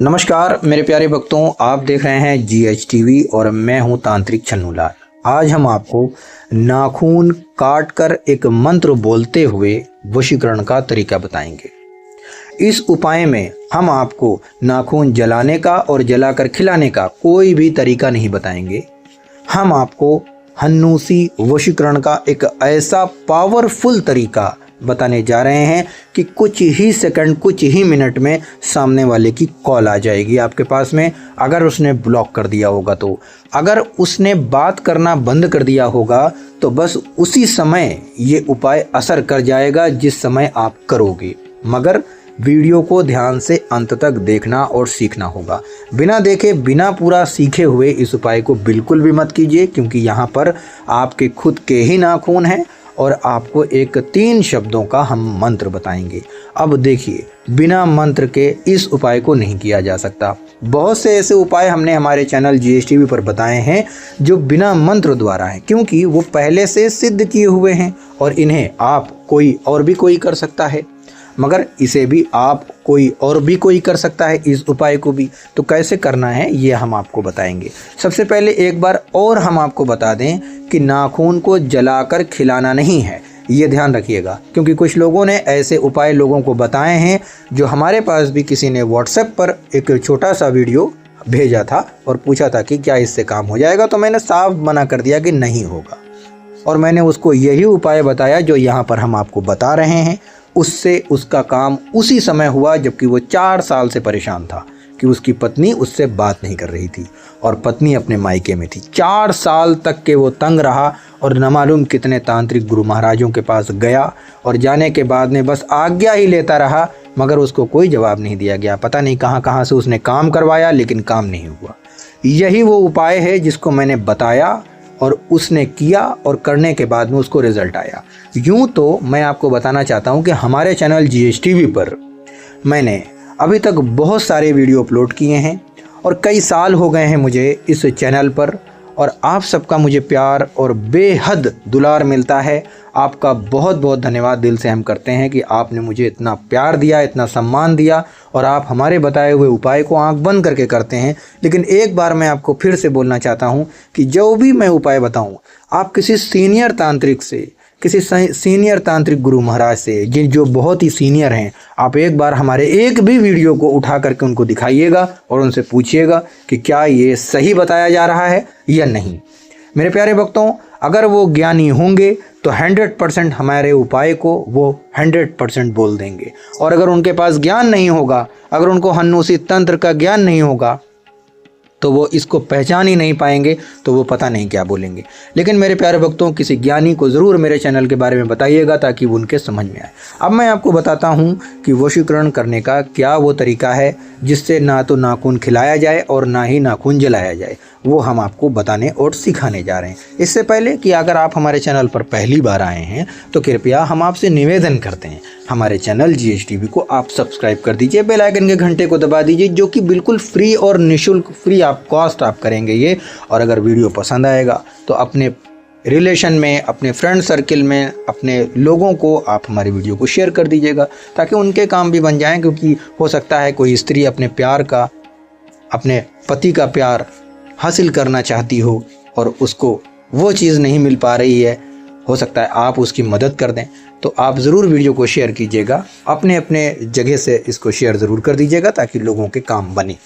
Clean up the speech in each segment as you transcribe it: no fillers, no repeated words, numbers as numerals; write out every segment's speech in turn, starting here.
नमस्कार मेरे प्यारे भक्तों, आप देख रहे हैं GH टीवी और मैं हूं तांत्रिक छन्नूलाल। आज हम आपको नाखून काट कर एक मंत्र बोलते हुए वशीकरण का तरीका बताएंगे। इस उपाय में हम आपको नाखून जलाने का और जलाकर खिलाने का कोई भी तरीका नहीं बताएंगे। हम आपको हन्नूसी वशीकरण का एक ऐसा पावरफुल तरीका बताने जा रहे हैं कि कुछ ही सेकंड, कुछ ही मिनट में सामने वाले की कॉल आ जाएगी आपके पास में। अगर उसने ब्लॉक कर दिया होगा तो, अगर उसने बात करना बंद कर दिया होगा तो बस उसी समय ये उपाय असर कर जाएगा जिस समय आप करोगे। मगर वीडियो को ध्यान से अंत तक देखना और सीखना होगा। बिना देखे, बिना पूरा सीखे हुए इस उपाय को बिल्कुल भी मत कीजिए, क्योंकि यहाँ पर आपके खुद के ही नाखून हैं और आपको एक 3 शब्दों का हम मंत्र बताएंगे। अब देखिए, बिना मंत्र के इस उपाय को नहीं किया जा सकता। बहुत से ऐसे उपाय हमने हमारे चैनल GH टीवी पर बताए हैं जो बिना मंत्र द्वारा हैं, क्योंकि वो पहले से सिद्ध किए हुए हैं और इन्हें आप कोई कर सकता है, मगर इसे भी आप कोई कर सकता है, इस उपाय को भी। तो कैसे करना है ये हम आपको बताएंगे। सबसे पहले एक बार और हम आपको बता दें कि नाखून को जलाकर खिलाना नहीं है, ये ध्यान रखिएगा, क्योंकि कुछ लोगों ने ऐसे उपाय लोगों को बताए हैं जो हमारे पास भी किसी ने व्हाट्सएप पर एक छोटा सा वीडियो भेजा था और पूछा था कि क्या इससे काम हो जाएगा। तो मैंने साफ मना कर दिया कि नहीं होगा, और मैंने उसको यही उपाय बताया जो यहाँ पर हम आपको बता रहे हैं। उससे उसका काम उसी समय हुआ जबकि वो 4 साल से परेशान था कि उसकी पत्नी उससे बात नहीं कर रही थी और पत्नी अपने मायके में थी। 4 साल तक के वो तंग रहा और न मालूम कितने तांत्रिक गुरु महाराजों के पास गया, और जाने के बाद में बस आज्ञा ही लेता रहा, मगर उसको कोई जवाब नहीं दिया गया। पता नहीं कहाँ से उसने काम करवाया, लेकिन काम नहीं हुआ। यही वो उपाय है जिसको मैंने बताया और उसने किया, और करने के बाद में उसको रिजल्ट आया। यूँ तो मैं आपको बताना चाहता हूँ कि हमारे चैनल GH टीवी पर मैंने अभी तक बहुत सारे वीडियो अपलोड किए हैं और कई साल हो गए हैं मुझे इस चैनल पर, और आप सबका मुझे प्यार और बेहद दुलार मिलता है। आपका बहुत बहुत धन्यवाद दिल से हम करते हैं कि आपने मुझे इतना प्यार दिया, इतना सम्मान दिया, और आप हमारे बताए हुए उपाय को आंख बंद करके करते हैं। लेकिन एक बार मैं आपको फिर से बोलना चाहता हूं कि जो भी मैं उपाय बताऊं, आप किसी सीनियर तांत्रिक से, किसी सीनियर तांत्रिक गुरु महाराज से, जो बहुत ही सीनियर हैं, आप एक बार हमारे एक भी वीडियो को उठा करके उनको दिखाइएगा और उनसे पूछिएगा कि क्या ये सही बताया जा रहा है या नहीं। मेरे प्यारे भक्तों, अगर वो ज्ञानी होंगे तो 100% हमारे उपाय को वो 100% बोल देंगे, और अगर उनके पास ज्ञान नहीं होगा, अगर उनको हन्नूसी तंत्र का ज्ञान नहीं होगा, तो वो इसको पहचान ही नहीं पाएंगे, तो वो पता नहीं क्या बोलेंगे। लेकिन मेरे प्यारे भक्तों, किसी ज्ञानी को ज़रूर मेरे चैनल के बारे में बताइएगा ताकि वो उनके समझ में आए। अब मैं आपको बताता हूँ कि वशीकरण करने का क्या वो तरीका है जिससे ना तो नाखून खिलाया जाए और ना ही नाखून जलाया जाए। वो हम आपको बताने और सिखाने जा रहे हैं। इससे पहले कि अगर आप हमारे चैनल पर पहली बार आए हैं तो कृपया हम आपसे निवेदन करते हैं, हमारे चैनल GH टीवी को आप सब्सक्राइब कर दीजिए, बेल आइकन के घंटे को दबा दीजिए, जो कि बिल्कुल फ्री और निःशुल्क, फ्री आप कॉस्ट आप करेंगे ये। और अगर वीडियो पसंद आएगा तो अपने रिलेशन में, अपने फ्रेंड सर्किल में, अपने लोगों को आप हमारी वीडियो को शेयर कर दीजिएगा ताकि उनके काम भी बन जाएं। क्योंकि हो सकता है कोई स्त्री अपने प्यार का, अपने पति का प्यार हासिल करना चाहती हो और उसको वो चीज़ नहीं मिल पा रही है, हो सकता है आप उसकी मदद कर दें। तो आप ज़रूर वीडियो को शेयर कीजिएगा, अपने अपने जगह से इसको शेयर ज़रूर कर दीजिएगा ताकि लोगों के काम बने।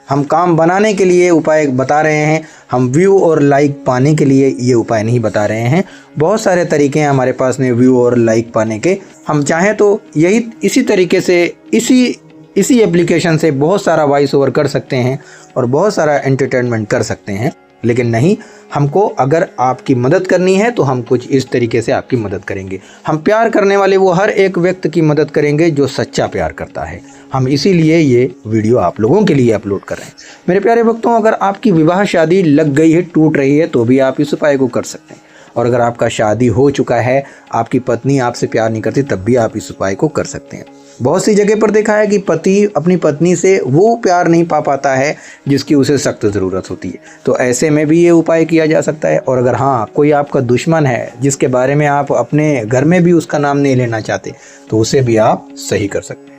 हम काम बनाने के लिए उपाय बता रहे हैं, हम व्यू और लाइक पाने के लिए ये उपाय नहीं बता रहे हैं। बहुत सारे तरीके हैं हमारे पास में व्यू और लाइक पाने के। हम चाहें तो इसी तरीके से, इसी एप्लीकेशन से बहुत सारा वॉइस ओवर कर सकते हैं और बहुत सारा एंटरटेनमेंट कर सकते हैं। लेकिन नहीं, हमको अगर आपकी मदद करनी है तो हम कुछ इस तरीके से आपकी मदद करेंगे। हम प्यार करने वाले वो हर एक व्यक्ति की मदद करेंगे जो सच्चा प्यार करता है। हम इसीलिए ये वीडियो आप लोगों के लिए अपलोड कर रहे हैं। मेरे प्यारे भक्तों, अगर आपकी विवाह शादी लग गई है, टूट रही है, तो भी आप इस उपाय को कर सकते हैं। और अगर आपका शादी हो चुका है, आपकी पत्नी आपसे प्यार नहीं करती, तब भी आप इस उपाय को कर सकते हैं। बहुत सी जगह पर देखा है कि पति अपनी पत्नी से वो प्यार नहीं पा पाता है जिसकी उसे सख्त ज़रूरत होती है, तो ऐसे में भी ये उपाय किया जा सकता है। और अगर हाँ, कोई आपका दुश्मन है जिसके बारे में आप अपने घर में भी उसका नाम नहीं लेना चाहते, तो उसे भी आप सही कर सकते हैं।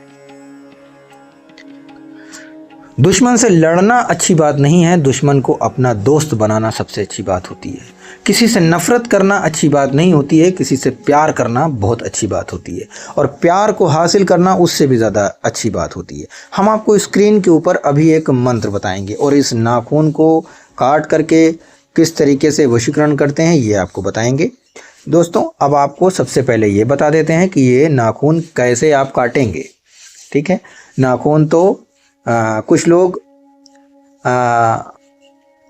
दुश्मन से लड़ना अच्छी बात नहीं है, दुश्मन को अपना दोस्त बनाना सबसे अच्छी बात होती है। किसी से नफरत करना अच्छी बात नहीं होती है, किसी से प्यार करना बहुत अच्छी बात होती है, और प्यार को हासिल करना उससे भी ज़्यादा अच्छी बात होती है। हम आपको स्क्रीन के ऊपर अभी एक मंत्र बताएंगे और इस नाखून को काट करके किस तरीके से वशीकरण करते हैं ये आपको बताएंगे। दोस्तों, अब आपको सबसे पहले ये बता देते हैं कि ये नाखून कैसे आप काटेंगे। ठीक है, नाखून तो कुछ लोग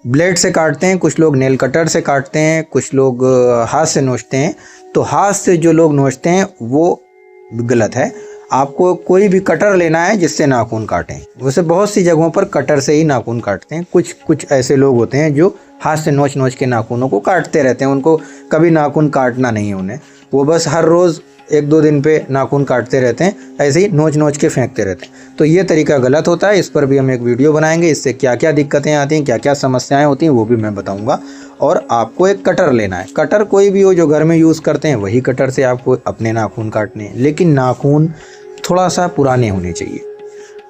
ब्लेड से काटते हैं, कुछ लोग नेल कटर से काटते हैं, कुछ लोग हाथ से नोचते हैं। तो हाथ से जो लोग नोचते हैं वो गलत है। आपको कोई भी कटर लेना है जिससे नाखून काटें। वैसे बहुत सी जगहों पर कटर से ही नाखून काटते हैं। कुछ ऐसे लोग होते हैं जो हाथ से नोच नोच के नाखूनों को काटते रहते हैं, उनको कभी नाखून काटना नहीं है उन्हें, वो बस हर रोज़ 1-2 दिन पे नाखून काटते रहते हैं, ऐसे ही नोच नोच के फेंकते रहते हैं। तो ये तरीका गलत होता है। इस पर भी हम एक वीडियो बनाएंगे, इससे क्या क्या दिक्कतें आती हैं, क्या क्या समस्याएं होती हैं वो भी मैं बताऊंगा। और आपको एक कटर लेना है, कटर कोई भी हो जो घर में यूज़ करते हैं वही कटर से आपको अपने नाखून काटने हैं। लेकिन नाखून थोड़ा सा पुराने होने चाहिए।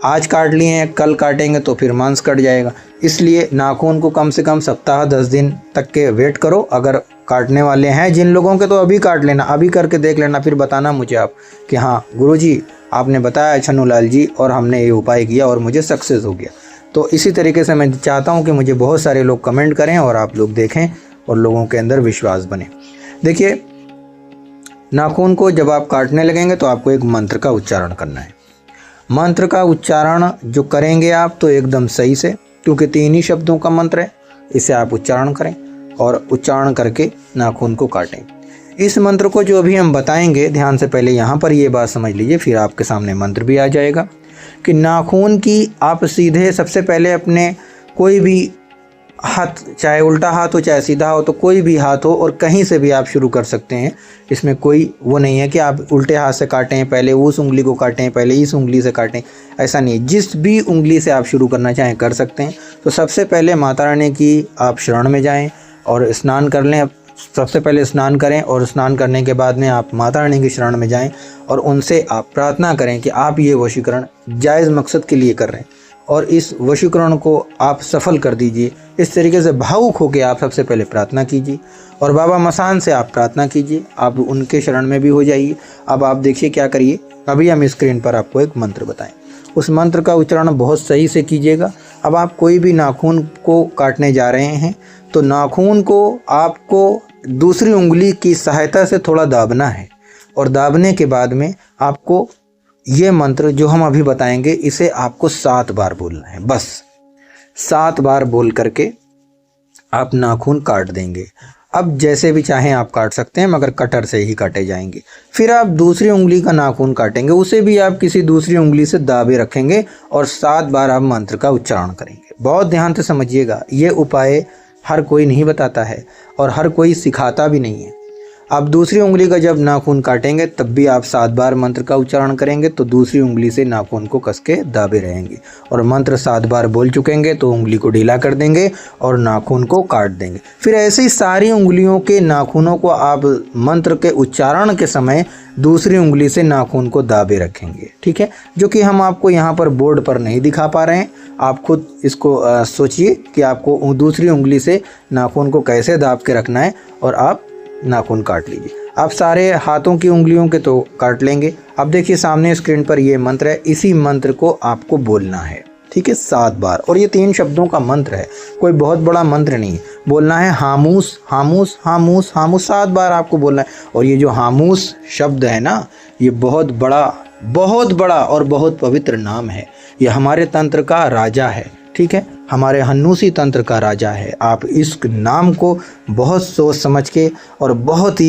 आज काट लिए हैं, कल काटेंगे तो फिर मांस कट जाएगा। इसलिए नाखून को कम से कम सप्ताह 10 दिन तक के वेट करो। अगर काटने वाले हैं जिन लोगों के, तो अभी काट लेना, अभी करके देख लेना, फिर बताना मुझे आप कि हाँ गुरुजी आपने बताया छन्नू लाल जी और हमने ये उपाय किया और मुझे सक्सेस हो गया। तो इसी तरीके से मैं चाहता हूँ कि मुझे बहुत सारे लोग कमेंट करें और आप लोग देखें और लोगों के अंदर विश्वास बने। देखिए, नाखून को जब आप काटने लगेंगे तो आपको एक मंत्र का उच्चारण करना है। मंत्र का उच्चारण जो करेंगे आप तो एकदम सही से, क्योंकि 3 ही शब्दों का मंत्र है, इसे आप उच्चारण करें और उच्चारण करके नाखून को काटें। इस मंत्र को जो अभी हम बताएंगे, ध्यान से पहले यहाँ पर ये बात समझ लीजिए, फिर आपके सामने मंत्र भी आ जाएगा कि नाखून की आप सीधे सबसे पहले अपने कोई भी हाथ, चाहे उल्टा हाथ हो चाहे सीधा हो, तो कोई भी हाथ हो और कहीं से भी आप शुरू कर सकते हैं। इसमें कोई वो नहीं है कि आप उल्टे हाथ से काटें, पहले उस उंगली को काटें, पहले इस उंगली से काटें, ऐसा नहीं है। जिस भी उंगली से आप शुरू करना चाहें कर सकते हैं। तो सबसे पहले माता रानी की आप शरण में जाएं और स्नान कर लें। सबसे पहले स्नान करें और स्नान करने के बाद में आप माता रानी की शरण में जाएं और उनसे आप प्रार्थना करें कि आप ये वशीकरण जायज़ मकसद के लिए कर रहे हैं और इस वशीकरण को आप सफल कर दीजिए। इस तरीके से भावुक होकर आप सबसे पहले प्रार्थना कीजिए और बाबा मसान से आप प्रार्थना कीजिए, आप उनके शरण में भी हो जाइए। अब आप देखिए क्या करिए, अभी हम स्क्रीन पर आपको एक मंत्र बताएं, उस मंत्र का उच्चारण बहुत सही से कीजिएगा। अब आप कोई भी नाखून को काटने जा रहे हैं तो नाखून को आपको दूसरी उंगली की सहायता से थोड़ा दाबना है और दाबने के बाद में आपको ये मंत्र जो हम अभी बताएंगे इसे आपको 7 बार बोलना है। बस 7 बार बोल करके आप नाखून काट देंगे। अब जैसे भी चाहें आप काट सकते हैं, मगर कटर से ही काटे जाएंगे। फिर आप दूसरी उंगली का नाखून काटेंगे, उसे भी आप किसी दूसरी उंगली से दाबे रखेंगे और 7 बार आप मंत्र का उच्चारण करेंगे। बहुत ध्यान से समझिएगा, ये उपाय हर कोई नहीं बताता है और हर कोई सिखाता भी नहीं है। आप दूसरी उंगली का जब नाखून काटेंगे तब भी आप 7 बार मंत्र का उच्चारण करेंगे, तो दूसरी उंगली से नाखून को कस के दाबे रहेंगे और मंत्र 7 बार बोल चुकेंगे तो उंगली को ढीला कर देंगे और नाखून को काट देंगे। फिर ऐसे ही सारी उंगलियों के नाखूनों को आप मंत्र के उच्चारण के समय दूसरी उंगली से नाखून को दाबे रखेंगे। ठीक है, जो कि हम आपको यहाँ पर बोर्ड पर नहीं दिखा पा रहे हैं। आप खुद इसको सोचिए कि आपको दूसरी उंगली से नाखून को कैसे दाब के रखना है और आप नाखून काट लीजिए। आप सारे हाथों की उंगलियों के तो काट लेंगे। अब देखिए सामने स्क्रीन पर ये मंत्र है, इसी मंत्र को आपको बोलना है। ठीक है, 7 बार, और ये 3 शब्दों का मंत्र है, कोई बहुत बड़ा मंत्र नहीं। बोलना है हामूस हामूस हामूस हामूस, 7 बार आपको बोलना है। और ये जो हामूस शब्द है ना, ये बहुत बड़ा और बहुत पवित्र नाम है। ये हमारे तंत्र का राजा है। ठीक है, हमारे हन्नूसी तंत्र का राजा है। आप इस नाम को बहुत सोच समझ के और बहुत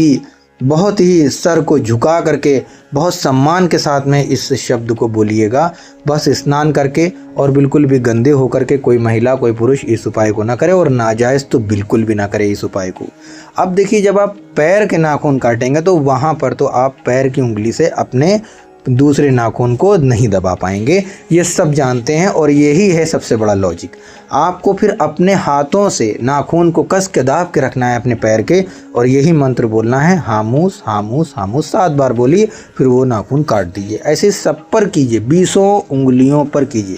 ही सर को झुका करके बहुत सम्मान के साथ में इस शब्द को बोलिएगा। बस स्नान करके और बिल्कुल भी गंदे होकर के कोई महिला कोई पुरुष इस उपाय को ना करे और नाजायज़ तो बिल्कुल भी ना करे इस उपाय को। अब देखिए, जब आप पैर के नाखून काटेंगे तो वहाँ पर तो आप पैर की उंगली से अपने दूसरे नाखून को नहीं दबा पाएंगे, ये सब जानते हैं और यही है सबसे बड़ा लॉजिक। आपको फिर अपने हाथों से नाखून को कस के दाब के रखना है अपने पैर के और यही मंत्र बोलना है, हामूस हामूस हामूस, 7 बार बोलिए, फिर वो नाखून काट दीजिए। ऐसे सब पर कीजिए, 20 उंगलियों पर कीजिए।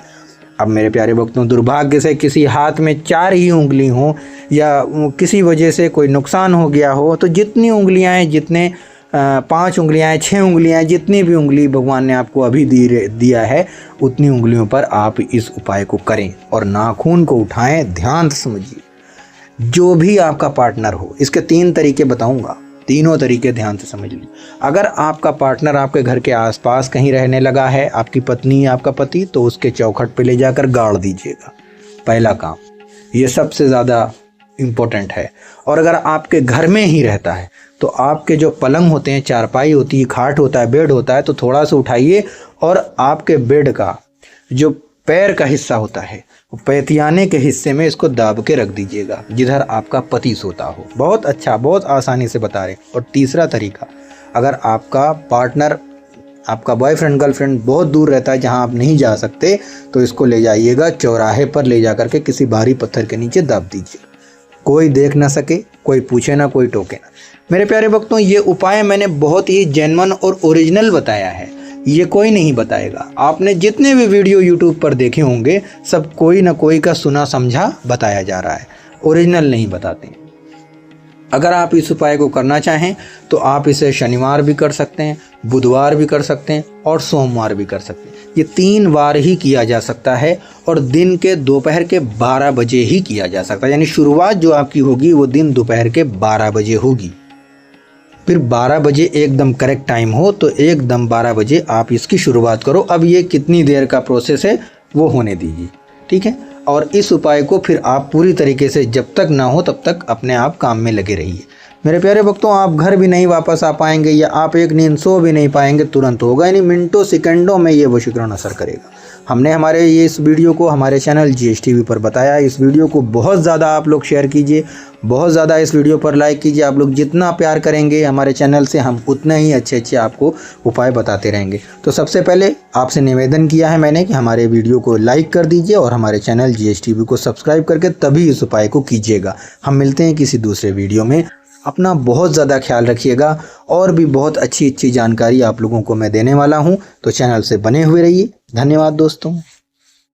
अब मेरे प्यारे भक्तों, दुर्भाग्य से किसी हाथ में 4 ही उंगली हो या किसी वजह से कोई नुकसान हो गया हो, तो जितनी उंगलियां हैं, जितने 5 उंगलियां हैं, 6 उंगलियां हैं, जितनी भी उंगली भगवान ने आपको अभी दिया है, उतनी उंगलियों पर आप इस उपाय को करें और नाखून को उठाएं। ध्यान से समझिए, जो भी आपका पार्टनर हो, इसके 3 तरीके बताऊंगा, तीनों तरीके ध्यान से समझ लीजिए। अगर आपका पार्टनर आपके घर के आसपास कहीं रहने लगा है, आपकी पत्नी या आपका पति, तो उसके चौखट पे ले जाकर गाड़ दीजिएगा। पहला काम, ये सबसे ज़्यादा इम्पोर्टेंट है। और अगर आपके घर में ही रहता है, तो आपके जो पलंग होते हैं, चारपाई होती है, खाट होता है, बेड होता है, तो थोड़ा सा उठाइए और आपके बेड का जो पैर का हिस्सा होता है, पैतियाने के हिस्से में इसको दाब के रख दीजिएगा, जिधर आपका पति सोता हो। बहुत अच्छा, बहुत आसानी से बता रहे। और तीसरा तरीका, अगर आपका पार्टनर, आपका बॉयफ्रेंड गर्लफ्रेंड बहुत दूर रहता है, जहां आप नहीं जा सकते, तो इसको ले जाइएगा चौराहे पर, ले जा करके किसी भारी पत्थर के नीचे दाब दीजिए। कोई देख ना सके, कोई पूछे ना, कोई टोके ना। मेरे प्यारे भक्तों, ये उपाय मैंने बहुत ही जेन्युइन और ओरिजिनल बताया है, ये कोई नहीं बताएगा। आपने जितने भी वीडियो यूट्यूब पर देखे होंगे, सब कोई ना कोई का सुना समझा बताया जा रहा है, ओरिजिनल नहीं बताते। अगर आप इस उपाय को करना चाहें तो आप इसे शनिवार भी कर सकते हैं, बुधवार भी कर सकते हैं और सोमवार भी कर सकते हैं। ये 3 बार ही किया जा सकता है और दिन के दोपहर के 12 बजे ही किया जा सकता है। यानी शुरुआत जो आपकी होगी वो दिन दोपहर के 12 बजे होगी। फिर 12 बजे एकदम करेक्ट टाइम हो तो एकदम 12 बजे आप इसकी शुरुआत करो। अब ये कितनी देर का प्रोसेस है वो होने दीजिए, ठीक है। और इस उपाय को फिर आप पूरी तरीके से जब तक ना हो तब तक अपने आप काम में लगे रहिए। मेरे प्यारे भक्तों, आप घर भी नहीं वापस आ पाएंगे या आप एक नींद सो भी नहीं पाएंगे, तुरंत होगा, यानी मिनटों सेकंडों में ये वशीकरण असर करेगा। हमने हमारे इस वीडियो को हमारे चैनल GHTV पर बताया। इस वीडियो को बहुत ज़्यादा आप लोग शेयर कीजिए, बहुत ज़्यादा इस वीडियो पर लाइक कीजिए। आप लोग जितना प्यार करेंगे हमारे चैनल से, हम उतने ही अच्छे आपको उपाय बताते रहेंगे। तो सबसे पहले आपसे निवेदन किया है मैंने कि हमारे वीडियो को लाइक कर दीजिए और हमारे चैनल GHTV को सब्सक्राइब करके तभी इस उपाय को कीजिएगा। हम मिलते हैं किसी दूसरे वीडियो में। अपना बहुत ज़्यादा ख्याल रखिएगा और भी बहुत अच्छी जानकारी आप लोगों को मैं देने वाला हूं, तो चैनल से बने हुए रहिए। धन्यवाद दोस्तों।